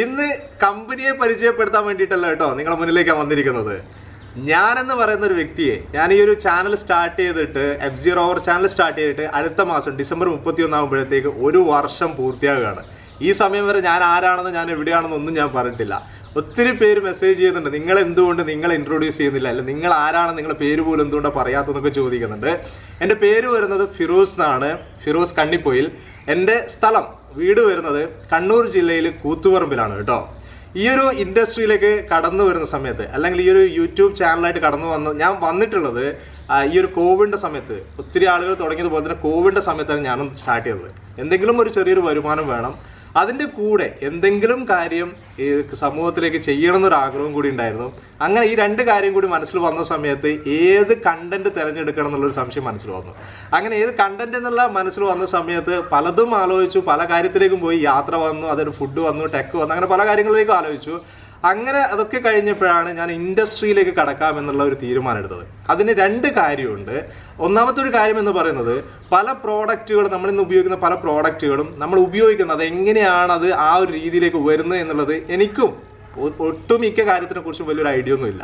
ഇന്ന് കമ്പനിയെ പരിചയപ്പെടുത്താൻ വേണ്ടിയിട്ടല്ല കേട്ടോ നിങ്ങളുടെ മുന്നിലേക്കാണ് വന്നിരിക്കുന്നത്. ഞാനെന്ന് പറയുന്ന ഒരു വ്യക്തിയെ ഞാൻ ഈ ഒരു ചാനൽ സ്റ്റാർട്ട് ചെയ്തിട്ട് ROVER ചാനൽ സ്റ്റാർട്ട് ചെയ്തിട്ട് അടുത്ത മാസം ഡിസംബർ 31 ആകുമ്പോഴത്തേക്ക് 1 വർഷം പൂർത്തിയാകുകയാണ്. ഈ സമയം വരെ ഞാൻ ആരാണെന്ന് ഞാൻ എവിടെയാണെന്ന് ഒന്നും ഞാൻ പറഞ്ഞിട്ടില്ല. ഒത്തിരി പേര് മെസ്സേജ് ചെയ്യുന്നുണ്ട്, നിങ്ങൾ എന്തുകൊണ്ട് നിങ്ങളെ ഇൻട്രൊഡ്യൂസ് ചെയ്യുന്നില്ല, അല്ല നിങ്ങൾ ആരാണ്, നിങ്ങളുടെ പേര് പോലും എന്തുകൊണ്ടാണ് പറയാത്തതെന്നൊക്കെ ചോദിക്കുന്നുണ്ട്. എൻ്റെ പേര് വരുന്നത് ഫിറോസ് എന്നാണ്, ഫിറോസ് കണ്ണിപ്പൊയിൽ. എൻ്റെ സ്ഥലം വീട് വരുന്നത് കണ്ണൂർ ജില്ലയിൽ കൂത്തുപറമ്പിലാണ് കേട്ടോ. ഈ ഒരു ഇൻഡസ്ട്രിയിലേക്ക് കടന്നു വരുന്ന സമയത്ത് അല്ലെങ്കിൽ ഈ ഒരു യൂട്യൂബ് ചാനലായിട്ട് ഞാൻ വന്നിട്ടുള്ളത് ഈ ഒരു കോവിഡിൻ്റെ സമയത്ത്. ഒത്തിരി ആളുകൾ തുടങ്ങിയതുപോലെ തന്നെ കോവിഡിൻ്റെ സമയത്താണ് ഞാനും സ്റ്റാർട്ട് ചെയ്തത്. എന്തെങ്കിലും ഒരു ചെറിയൊരു വരുമാനം വേണം, അതിൻ്റെ കൂടെ എന്തെങ്കിലും കാര്യം ഈ സമൂഹത്തിലേക്ക് ചെയ്യണം എന്നൊരു ആഗ്രഹം കൂടി ഉണ്ടായിരുന്നു. അങ്ങനെ ഈ 2 കാര്യം കൂടി മനസ്സിൽ വന്ന സമയത്ത് ഏത് കണ്ടന്റ് തിരഞ്ഞെടുക്കണം എന്നുള്ളൊരു സംശയം മനസ്സിൽ വന്നു. അങ്ങനെ ഏത് കണ്ടന്റ് എന്നുള്ള മനസ്സിൽ വന്ന സമയത്ത് പലതും ആലോചിച്ചു, പല കാര്യത്തിലേക്കും പോയി. യാത്ര വന്നു, അതൊരു ഫുഡ് വന്നു, ടെക് വന്നു, അങ്ങനെ പല കാര്യങ്ങളിലേക്കും ആലോചിച്ചു. അങ്ങനെ അതൊക്കെ കഴിഞ്ഞപ്പോഴാണ് ഞാൻ ഇൻഡസ്ട്രിയിലേക്ക് കടക്കാം എന്നുള്ള ഒരു തീരുമാനം എടുത്തത്. അതിന് 2 കാര്യമുണ്ട്. ഒന്നാമത്തെ ഒരു കാര്യം എന്ന് പറയുന്നത് പല പ്രോഡക്റ്റുകളും, നമ്മളിന്ന് ഉപയോഗിക്കുന്ന പല പ്രോഡക്റ്റുകളും നമ്മൾ ഉപയോഗിക്കുന്നത് എങ്ങനെയാണ് അത് ആ ഒരു രീതിയിലേക്ക് വരുന്നത് എന്നുള്ളത് എനിക്കും ഒട്ടുമിക്ക കാര്യത്തിനെ കുറിച്ചും വലിയൊരു ഐഡിയ ഒന്നുമില്ല.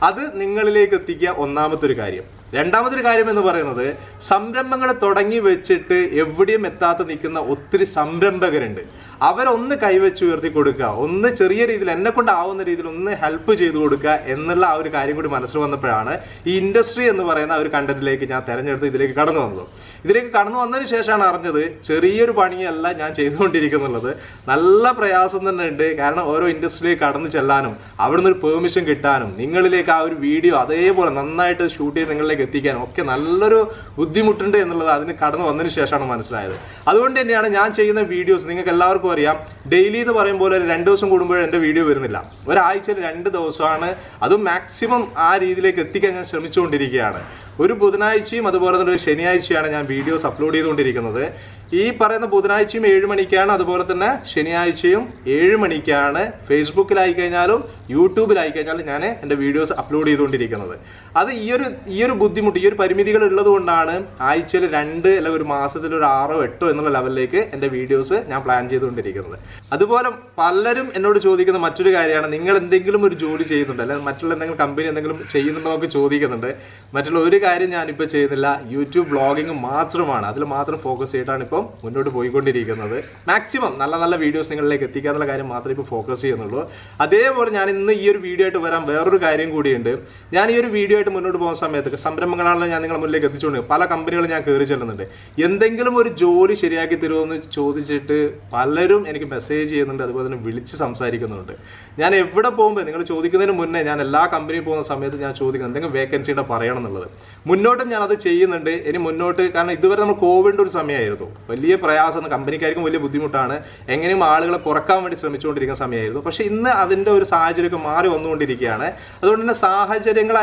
അത് നിങ്ങളിലേക്ക് എത്തിക്കുക ഒന്നാമത്തെ ഒരു കാര്യം. രണ്ടാമത്തെ ഒരു കാര്യം എന്ന് പറയുന്നത് സംരംഭങ്ങളെ തുടങ്ങി വെച്ചിട്ട് എവിടെയും എത്താതെ നിൽക്കുന്ന ഒത്തിരി സംരംഭകരുണ്ട്. അവരൊന്ന് കൈവച്ച് ഉയർത്തി കൊടുക്കുക, ഒന്ന് ചെറിയ രീതിയിൽ എന്നെ കൊണ്ടാവുന്ന രീതിയിൽ ഒന്ന് ഹെൽപ്പ് ചെയ്തു കൊടുക്കുക എന്നുള്ള ആ ഒരു കാര്യം കൂടി മനസ്സിൽ വന്നപ്പോഴാണ് ഈ ഇൻഡസ്ട്രി എന്ന് പറയുന്ന ഒരു കണ്ടന്റിലേക്ക് ഞാൻ തിരഞ്ഞെടുത്ത് ഇതിലേക്ക് കടന്നു വന്നത്. ഇതിലേക്ക് കടന്നു വന്നതിന് ശേഷമാണ് അറിഞ്ഞത് ചെറിയൊരു പണിയല്ല ഞാൻ ചെയ്തുകൊണ്ടിരിക്കുന്നുള്ളത്. നല്ല പ്രയാസം തന്നെ ഉണ്ട്. കാരണം ഓരോ ഇൻഡസ്ട്രിയിലേക്ക് കടന്നു ചെല്ലാനും അവിടുന്ന് ഒരു പെർമിഷൻ കിട്ടാനും നിങ്ങളിലേക്ക് ആ ഒരു വീഡിയോ അതേപോലെ നന്നായിട്ട് ഷൂട്ട് ചെയ്ത് നിങ്ങളിലേക്ക് എത്തിക്കാനും ഒക്കെ നല്ലൊരു ബുദ്ധിമുട്ടുണ്ട് എന്നുള്ളത് അതിന് കടന്നു വന്നതിന് ശേഷമാണ് മനസ്സിലായത്. അതുകൊണ്ട് തന്നെയാണ് ഞാൻ ചെയ്യുന്ന വീഡിയോസ് നിങ്ങൾക്ക് എല്ലാവർക്കും അറിയാം, ഡെയിലി എന്ന് പറയുമ്പോൾ 2 ദിവസം കൂടുമ്പോഴും എൻ്റെ വീഡിയോ വരുന്നില്ല. ഒരാഴ്ചയിൽ 2 ദിവസമാണ്, അതും മാക്സിമം ആ രീതിയിലേക്ക് എത്തിക്കാൻ ഞാൻ ശ്രമിച്ചുകൊണ്ടിരിക്കുകയാണ്. ഒരു ബുധനാഴ്ചയും അതുപോലെ തന്നെ ഒരു ശനിയാഴ്ചയാണ് ഞാൻ വീഡിയോസ് അപ്ലോഡ് ചെയ്തുകൊണ്ടിരിക്കുന്നത്. ഈ പറയുന്ന ബുധനാഴ്ചയും 7 മണിക്കാണ്, അതുപോലെ തന്നെ ശനിയാഴ്ചയും 7 മണിക്കാണ് ഫേസ്ബുക്കിലായി കഴിഞ്ഞാലും യൂട്യൂബിലായി കഴിഞ്ഞാലും ഞാൻ എൻ്റെ വീഡിയോസ് അപ്ലോഡ് ചെയ്തുകൊണ്ടിരിക്കുന്നത്. അത് ഈ ഒരു ബുദ്ധിമുട്ട്, ഈ ഒരു പരിമിതികൾ ഉള്ളത് കൊണ്ടാണ് ആഴ്ചയിൽ 2 അല്ലെങ്കിൽ ഒരു മാസത്തിൽ ഒരു 6 8 എന്നുള്ള ലെവലിലേക്ക് എൻ്റെ വീഡിയോസ് ഞാൻ പ്ലാൻ ചെയ്തുകൊണ്ടിരിക്കുന്നത്. അതുപോലെ പലരും എന്നോട് ചോദിക്കുന്ന മറ്റൊരു കാര്യമാണ്, നിങ്ങൾ എന്തെങ്കിലും ഒരു ജോലി ചെയ്യുന്നുണ്ട് അല്ലെങ്കിൽ മറ്റുള്ള എന്തെങ്കിലും കമ്പനി എന്തെങ്കിലും ചെയ്യുന്നുണ്ടോ എന്നൊക്കെ ചോദിക്കുന്നുണ്ട്. മറ്റുള്ള ഒരു കാര്യം ഞാനിപ്പോൾ ചെയ്യുന്നില്ല, യൂട്യൂബ് വ്ളോഗിങ് മാത്രമാണ്, അതിൽ മാത്രം ഫോക്കസ് ചെയ്തിട്ടാണ് ഇപ്പോൾ മുന്നോട്ട് പോയിക്കൊണ്ടിരിക്കുന്നത്. മാക്സിമം നല്ല നല്ല വീഡിയോസ് നിങ്ങളിലേക്ക് എത്തിക്കാനുള്ള കാര്യം മാത്രമേ ഇപ്പോൾ ഫോക്കസ് ചെയ്യുന്നുള്ളൂ. അതേപോലെ ഞാൻ ഇന്ന് ഈ ഒരു വീഡിയോ ആയിട്ട് വരാൻ വേറൊരു കാര്യം കൂടിയുണ്ട്. ഞാൻ ഈ ഒരു വീഡിയോ ആയിട്ട് മുന്നോട്ട് പോകുന്ന സമയത്ത് സംരംഭങ്ങളാണല്ലോ ഞാൻ നിങ്ങളുടെ മുന്നിലേക്ക് എത്തിച്ചുകൊണ്ട് പല കമ്പനികളും ഞാൻ കയറി ചെല്ലുന്നുണ്ട്. എന്തെങ്കിലും ഒരു ജോലി ശരിയാക്കി തരുമോ ചോദിച്ചിട്ട് പലരും എനിക്ക് മെസ്സേജ് ചെയ്യുന്നുണ്ട്, അതുപോലെ തന്നെ വിളിച്ച് സംസാരിക്കുന്നുണ്ട്. ഞാൻ എവിടെ പോകുമ്പോൾ നിങ്ങൾ ചോദിക്കുന്നതിന് മുന്നേ ഞാൻ എല്ലാ കമ്പനിയിൽ പോകുന്ന സമയത്ത് ഞാൻ ചോദിക്കുന്നത് എന്തെങ്കിലും വേക്കൻസിയുടെ പറയണം എന്നുള്ളത്. മുന്നോട്ടും ഞാൻ അത് ചെയ്യുന്നുണ്ട്. ഇനി മുന്നോട്ട്, കാരണം ഇതുവരെ നമ്മൾ കോവിഡിൻ്റെ ഒരു സമയമായിരുന്നു, വലിയ പ്രയാസം, കമ്പനിക്കാർക്കും വലിയ ബുദ്ധിമുട്ടാണ്, എങ്ങനെയും ആളുകളെ കുറക്കാൻ വേണ്ടി ശ്രമിച്ചുകൊണ്ടിരിക്കുന്ന സമയമായിരുന്നു. പക്ഷേ ഇന്ന് അതിൻ്റെ ഒരു സാഹചര്യമൊക്കെ മാറി വന്നുകൊണ്ടിരിക്കുകയാണ്. അതുകൊണ്ട് തന്നെ സാഹചര്യങ്ങൾ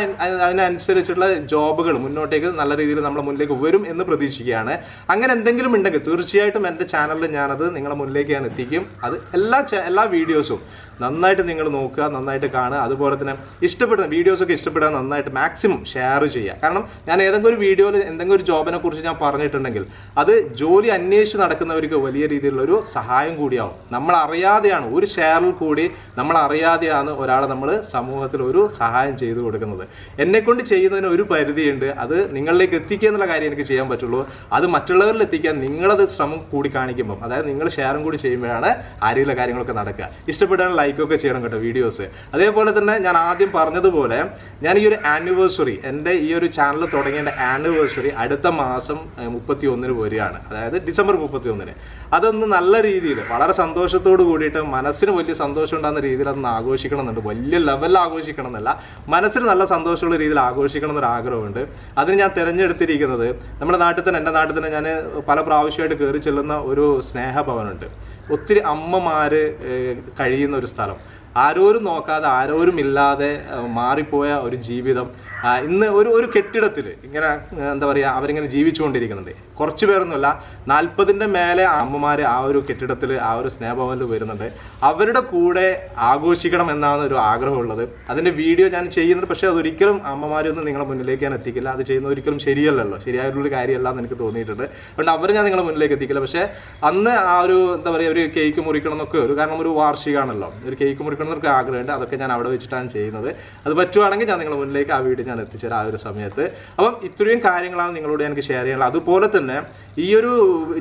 അതിനനുസരിച്ചുള്ള ജോബുകൾ മുന്നോട്ടേക്ക് നല്ല രീതിയിൽ നമ്മുടെ മുന്നിലേക്ക് വരും എന്ന് പ്രതീക്ഷിക്കുകയാണ്. അങ്ങനെ എന്തെങ്കിലും ഉണ്ടെങ്കിൽ തീർച്ചയായിട്ടും എൻ്റെ ചാനലിൽ ഞാനത് നിങ്ങളുടെ മുന്നിലേക്ക് ഞാൻ എത്തിക്കും. അത് എല്ലാ വീഡിയോസും നന്നായിട്ട് നിങ്ങൾ നോക്കുക, നന്നായിട്ട് കാണുക. അതുപോലെ തന്നെ ഇഷ്ടപ്പെടുന്ന വീഡിയോസൊക്കെ ഇഷ്ടപ്പെടാൻ നന്നായിട്ട് മാക്സിമം ഷെയർ ചെയ്യുക. കാരണം ഞാൻ ഏതെങ്കിലും ഒരു വീഡിയോയിൽ എന്തെങ്കിലും ഒരു ജോബിനെ കുറിച്ച് ഞാൻ പറഞ്ഞിട്ടുണ്ടെങ്കിൽ അത് ജോലി അന്വേഷിച്ച് നടക്കുന്നവർക്ക് വലിയ രീതിയിലുള്ള ഒരു സഹായം കൂടിയാവും. നമ്മളറിയാതെയാണ്, ഒരു ഷെയറിൽ കൂടി നമ്മളറിയാതെയാണ് ഒരാളെ നമ്മൾ സമൂഹത്തിൽ ഒരു സഹായം ചെയ്തു കൊടുക്കുന്നത്. എന്നെക്കൊണ്ട് ചെയ്യുന്നതിന് ഒരു പരിധിയുണ്ട്. അത് നിങ്ങളിലേക്ക് എത്തിക്കുക എന്നുള്ള കാര്യം എനിക്ക് ചെയ്യാൻ പറ്റുള്ളൂ. അത് മറ്റുള്ളവരിൽ എത്തിക്കാൻ നിങ്ങളത് ശ്രമം കൂടി കാണിക്കുമ്പം, അതായത് നിങ്ങൾ ഷെയറും കൂടി ചെയ്യുമ്പോഴാണ് ആരെയുള്ള കാര്യങ്ങളൊക്കെ നടക്കുക. ഇഷ്ടപ്പെടാൻ ലൈക്കൊക്കെ ചെയ്യണം കേട്ടോ വീഡിയോസ്. അതേപോലെ തന്നെ ഞാൻ ആദ്യം പറഞ്ഞതുപോലെ ഞാൻ ഈ ഒരു ആനിവേഴ്സറി, എൻ്റെ ഈ ഒരു ചാനൽ തുടങ്ങിയ ആനിവേഴ്സറി അടുത്ത മാസം 31 വരികയാണ്, അതായത് ഡിസംബർ 31. അതൊന്ന് നല്ല രീതിയിൽ വളരെ സന്തോഷത്തോട് കൂടിയിട്ട് മനസ്സിന് വലിയ സന്തോഷം ഉണ്ടാകുന്ന രീതിയിൽ അതൊന്ന് ആഘോഷിക്കണം എന്നുണ്ട്. വലിയ ലെവലിൽ ആഘോഷിക്കണം എന്നല്ല, മനസ്സിന് നല്ല സന്തോഷമുള്ള രീതിയിൽ ആഘോഷിക്കണം എന്നൊരു ആഗ്രഹമുണ്ട്. അതിന് ഞാൻ തിരഞ്ഞെടുത്തിരിക്കുന്നത് നമ്മുടെ നാട്ടിൽ തന്നെ, എൻ്റെ നാട്ടിൽ തന്നെ ഞാൻ പല പ്രാവശ്യമായിട്ട് കയറി ചെല്ലുന്ന ഒരു സ്നേഹഭവനുണ്ട്. ഒത്തിരി അമ്മമാർ കഴിയുന്ന ഒരു സ്ഥലം. ആരോരും നോക്കാതെ ആരോരും ഇല്ലാതെ മാറിപ്പോയ ഒരു ജീവിതം ഇന്ന് ഒരു കെട്ടിടത്തിൽ ഇങ്ങനെ എന്താ പറയുക അവരിങ്ങനെ ജീവിച്ചുകൊണ്ടിരിക്കുന്നുണ്ട്. കുറച്ച് പേരൊന്നുമല്ല, 40ന്റെ മേലെ അമ്മമാർ ആ ഒരു കെട്ടിടത്തിൽ ആ ഒരു സ്നേഹഭവനിൽ വരുന്നുണ്ട്. അവരുടെ കൂടെ ആഘോഷിക്കണം എന്നാണ് ഒരു ആഗ്രഹമുള്ളത്. അതിൻ്റെ വീഡിയോ ഞാൻ ചെയ്യുന്നുണ്ട്, പക്ഷേ അതൊരിക്കലും അമ്മമാരൊന്നും നിങ്ങളുടെ മുന്നിലേക്ക് ഞാൻ എത്തിക്കില്ല. അത് ചെയ്യുന്നത് ഒരിക്കലും ശരിയല്ലല്ലോ, ശരിയായിട്ടുള്ളൊരു കാര്യമല്ല എന്ന് എനിക്ക് തോന്നിയിട്ടുണ്ട്. അതുകൊണ്ട് അവർ ഞാൻ നിങ്ങളുടെ മുന്നിലേക്ക് എത്തിക്കില്ല. പക്ഷേ അന്ന് ആ ഒരു എന്താ പറയുക ഒരു കേക്ക് മുറിക്കണം എന്നൊക്കെ കാരണം ഒരു വാർഷികമാണല്ലോ, ഒരു കേക്ക് മുറിക്കണം എന്നൊക്കെ ആഗ്രഹമുണ്ട്. അതൊക്കെ ഞാൻ അവിടെ വെച്ചിട്ടാണ് ചെയ്യുന്നത്. അത് പറ്റുവാണെങ്കിൽ ഞാൻ നിങ്ങളുടെ മുന്നിലേക്ക് ആ വീഡിയോ ഞാൻ എത്തിച്ചേരാം ആ ഒരു സമയത്ത്. അപ്പം ഇത്രയും കാര്യങ്ങളാണ് നിങ്ങളോട് എനിക്ക് ഷെയർ ചെയ്യാനുള്ളത്. അതുപോലെ തന്നെ ഈ ഒരു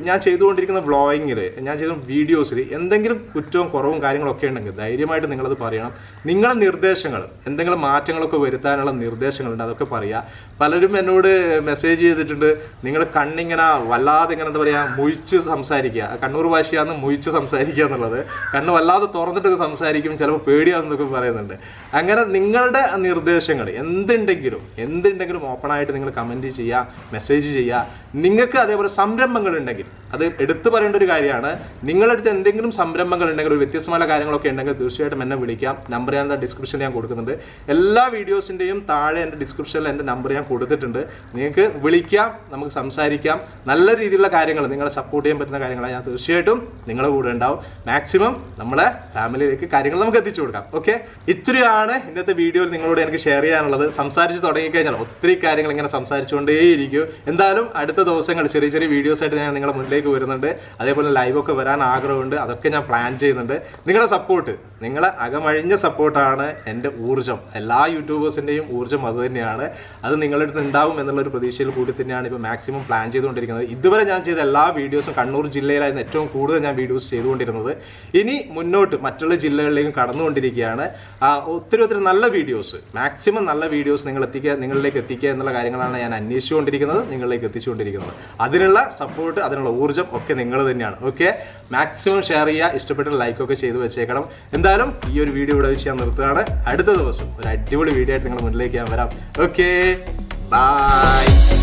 ഞാൻ ചെയ്തുകൊണ്ടിരിക്കുന്ന വ്ളോഗിങ്ങിൽ, ഞാൻ ചെയ്ത വീഡിയോസിൽ എന്തെങ്കിലും കുറ്റവും കുറവും കാര്യങ്ങളൊക്കെ ഉണ്ടെങ്കിൽ ധൈര്യമായിട്ട് നിങ്ങളത് പറയണം. നിങ്ങളുടെ നിർദ്ദേശങ്ങൾ, എന്തെങ്കിലും മാറ്റങ്ങളൊക്കെ വരുത്താനുള്ള നിർദ്ദേശങ്ങളുണ്ട്, അതൊക്കെ പറയുക. പലരും എന്നോട് മെസ്സേജ് ചെയ്തിട്ടുണ്ട്, നിങ്ങൾ കണ്ണിങ്ങനെ വല്ലാതെ ഇങ്ങനെ എന്താ പറയുക മുഴിച്ച് സംസാരിക്കുക, കണ്ണൂർ ഭാഷയാണെന്ന് മുഴിച്ച് സംസാരിക്കുക എന്നുള്ളത്. കണ്ണ് വല്ലാതെ തുറന്നിട്ടൊക്കെ സംസാരിക്കും, ചിലപ്പോൾ പേടിയാണെന്നൊക്കെ പറയുന്നുണ്ട്. അങ്ങനെ നിങ്ങളുടെ നിർദ്ദേശങ്ങൾ എന്തുണ്ടെങ്കിലും ഓപ്പണായിട്ട് നിങ്ങൾ കമൻറ്റ് ചെയ്യുക, മെസ്സേജ് ചെയ്യുക. നിങ്ങൾക്ക് അതേപോലെ സംരംഭങ്ങൾ ഉണ്ടെങ്കിൽ അത് എടുത്തു പറയേണ്ട ഒരു കാര്യമാണ്. നിങ്ങളുടെ അടുത്ത് എന്തെങ്കിലും സംരംഭങ്ങൾ ഉണ്ടെങ്കിൽ, ഒരു വ്യത്യസ്തമായ കാര്യങ്ങളൊക്കെ ഉണ്ടെങ്കിൽ തീർച്ചയായിട്ടും എന്നെ വിളിക്കാം. നമ്പർ ഞാൻ ഡിസ്ക്രിപ്ഷനിൽ ഞാൻ കൊടുക്കുന്നുണ്ട്. എല്ലാ വീഡിയോസിൻ്റെയും താഴെ എൻ്റെ ഡിസ്ക്രിപ്ഷനിൽ എൻ്റെ നമ്പർ ഞാൻ കൊടുത്തിട്ടുണ്ട്. നിങ്ങൾക്ക് വിളിക്കാം, നമുക്ക് സംസാരിക്കാം. നല്ല രീതിയിലുള്ള കാര്യങ്ങൾ, നിങ്ങളെ സപ്പോർട്ട് ചെയ്യാൻ പറ്റുന്ന കാര്യങ്ങളാണ്. ഞാൻ തീർച്ചയായിട്ടും നിങ്ങളുടെ കൂടെ ഉണ്ടാവും. മാക്സിമം നമ്മളെ ഫാമിലിയിലേക്ക് കാര്യങ്ങൾ നമുക്ക് എത്തിച്ചു കൊടുക്കാം. ഓക്കെ, ഇത്രയാണ് ഇന്നത്തെ വീഡിയോയിൽ നിങ്ങളോട് എനിക്ക് ഷെയർ ചെയ്യാനുള്ളത്. സംസാരിച്ച് തുടങ്ങിക്കഴിഞ്ഞാൽ ഒത്തിരി കാര്യങ്ങൾ ഇങ്ങനെ സംസാരിച്ചുകൊണ്ടേയിരിക്കും. എന്തായാലും അടുത്ത ദിവസങ്ങൾ ചെറിയ ചെറിയ വീഡിയോസ് ആയിട്ട് ഞാൻ നിങ്ങളുടെ മുന്നിലേക്ക് വരുന്നുണ്ട്. അതേപോലെ ലൈവൊക്കെ വരാൻ ആഗ്രഹമുണ്ട്, അതൊക്കെ ഞാൻ പ്ലാൻ ചെയ്യുന്നുണ്ട്. നിങ്ങളുടെ സപ്പോർട്ട്, നിങ്ങളെ അകമഴിഞ്ഞ സപ്പോർട്ടാണ് എൻ്റെ ഊർജ്ജം. എല്ലാ യൂട്യൂബേഴ്സിൻ്റെയും ഊർജ്ജം അത് തന്നെയാണ്. അത് നിങ്ങളുടെ അടുത്ത് ഉണ്ടാവും എന്നുള്ളൊരു പ്രതീക്ഷയിൽ കൂടി തന്നെയാണ് ഇപ്പോൾ മാക്സിമം പ്ലാൻ ചെയ്തുകൊണ്ടിരിക്കുന്നത്. ഇതുവരെ ഞാൻ ചെയ്ത എല്ലാ വീഡിയോസും കണ്ണൂർ ജില്ലയിലായിരുന്നു ഏറ്റവും കൂടുതൽ ഞാൻ വീഡിയോസ് ചെയ്തുകൊണ്ടിരുന്നത്. ഇനി മുന്നോട്ട് മറ്റുള്ള ജില്ലകളിലേക്കും കടന്നുകൊണ്ടിരിക്കുകയാണ്. ഒത്തിരി നല്ല വീഡിയോസ്, മാക്സിമം നല്ല വീഡിയോസ് നിങ്ങളിലേക്ക് എത്തിക്കുക എന്നുള്ള കാര്യങ്ങളാണ് ഞാൻ അന്വേഷിച്ചുകൊണ്ടിരിക്കുന്നത്, നിങ്ങളിലേക്ക് എത്തിച്ചുകൊണ്ടിരിക്കുന്നത്. അതിനുള്ള സപ്പോർട്ട്, അതിനുള്ള ഊർജ്ജം ഒക്കെ നിങ്ങൾ തന്നെയാണ്. ഓക്കെ, മാക്സിമം ഷെയർ ചെയ്യുക, ഇഷ്ടപ്പെട്ട ലൈക്കൊക്കെ ചെയ്ത് വെച്ചേക്കണം. എന്തായാലും ഈ ഒരു വീഡിയോ ഇവിടെ വെച്ച് ഞാൻ നിർത്തുകയാണ്. അടുത്ത ദിവസം ഒരു അടിപൊളി വീഡിയോ ആയിട്ട് നിങ്ങളുടെ മുന്നിലേക്ക് ഞാൻ വരാം. Okay, by.